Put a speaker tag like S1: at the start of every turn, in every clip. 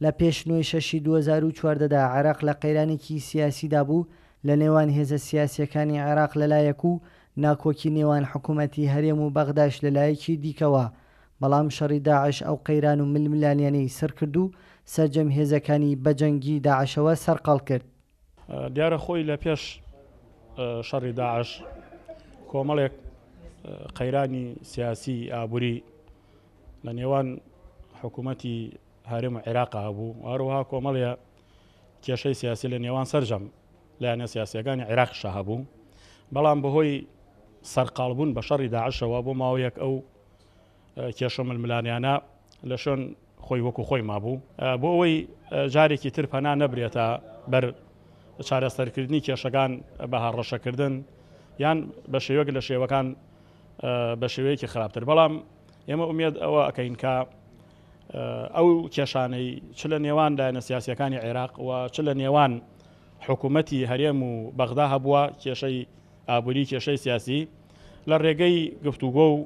S1: لە پێشنوۆی 6 2014دا عێراق لە قەیرانێکی سیاسیدا بوو لە نێوان هێزە سیاسیەکانی عێراق لەلایەک و ناکۆکی نێوان حکوومەتی هەرێم و بەغداش لەلایەکی دیکەوە، بەڵام شەڕی داعش ئەو قەیران و ململانیانەی سەر کرد و سەرجەم هێزەکانی بەجەنگی داعشەوە سەرقەڵ کرد.
S2: دیارە خۆی لە پێش شەڕی داعش کۆمەڵێک قەیرانی سیاسی ئابووری لە نێوان حکوومەتی هەرێم و عێراقا بوو، هەروەها کۆمەڵە کێشەی سیاسی لە نێوان سەرجەم لایەنە سیاسیەکانی عێراقیشە هەبوو، بەڵام بەهۆی سەرقاڵبوون بە شەڕی داعشەوە بۆ ماوەیەک ئەو کێشە ململانیانە لە شوێن خۆی وەکو خۆی مابوو، بۆ ئەوەی جارێکی تر پەنا نەبرێتە بەر چارەسەرکردنی کێشەکان بە هەڕەشەکردن یان بە شێوەیەک لە شێوەکان بە شێوەیەکی خراپتر. بەڵام ئێمە ئومێد ئەوە ئەکەین کە ئەو کێشانەی چ لە نێوان لایەنە سیاسیەکانی عێراق و چ لە نێوان حکوومەتی هەرێم و بەغدا هەبووە کێشەی ئابووری کێشەی سیاسی لە ڕێگەی گفتوگۆ و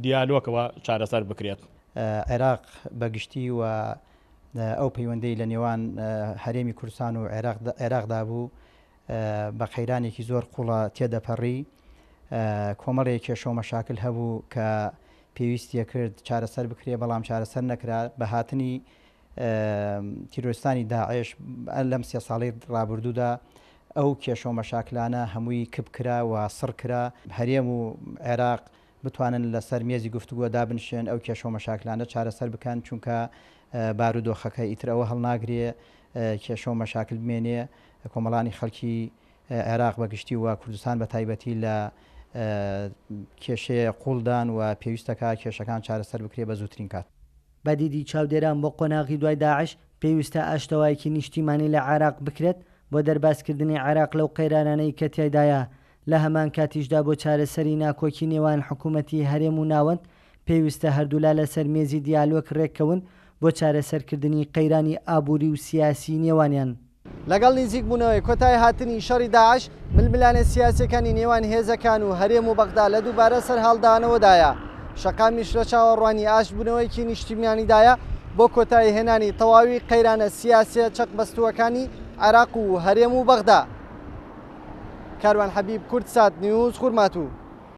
S2: دیالۆگەوە چارەسەر بکرێت.
S3: عێراق بەگشتی و ئەو پەیوەندەی لە نێوان هەرێمی کوردستان و عێراقدا بوو بە قەیرانێکی زۆر قوڵە تێدەپەڕی، کۆمەڵێک کێشە و مەشاکل هەبوو کە پێویستیە کرد چارەسەر بکرێ، بەڵام چارەسەر نەکرا. بە هاتنی تیرۆریستانی داعش لەم 3 ساڵی ڕابردوودا ئەو کێشە و مەشاکلانە هەمووی کبکرا و سڕکرا، هەرێم و عێراق بتوانن لەسەر مێزی گفتوگۆ دابنشێن ئەو کێشە و مەشاکلانە چارەسەر بکەن، چونکە بارودۆخەکە ئیتر ئەوە هەڵناگرێ کێشە و مەشاکل بمێنێ کۆمەڵانی خەڵکی عێراق بەگشتی و کوردستان بە تایبەتی لە کێشەیە قوڵدان و پێویستەکە کێشەکان چارەسەر بکرێ بە زووترین کات.
S1: بەدیدی چاودێران بۆ قۆناغی دوای داعش پێویستە ئاشتەوایەکی نیشتیمانی لە عێراق بکرێت بۆ دەرباسکردنی عێراق لەو قەیرانانەی کە تیایدایە. لە هەمان کاتیشدا بۆ چارەسەری ناکۆکی نێوان حکوومەتی هەرێم و ناوەند پێویستە هەردوولا لەسەر مێزی دیالۆگ ڕێککەون بۆ چارەسەرکردنی قەیرانی ئابووری و سیاسی نێوانیان.
S4: لەگەڵ نزیک بوونەوەی کۆتای هاتنی شەڕی داعش ململانە سیاسەکانی نێوان هێزەکان و هەرێم و بەغدا لە دووبارە سەر هەڵدانەوەدایە. شەقامیش لە چاوەڕوانی ئاش بوونەوەیکی نیشتیمانیدایە بۆ کۆتایی هێنانی تەواوی قەیرانە سیاسە چەق بەستووەکانی عێراق و هەرێم و بەغدا. کاروان حەبیب، کورتسات نیوز، خورماتوو.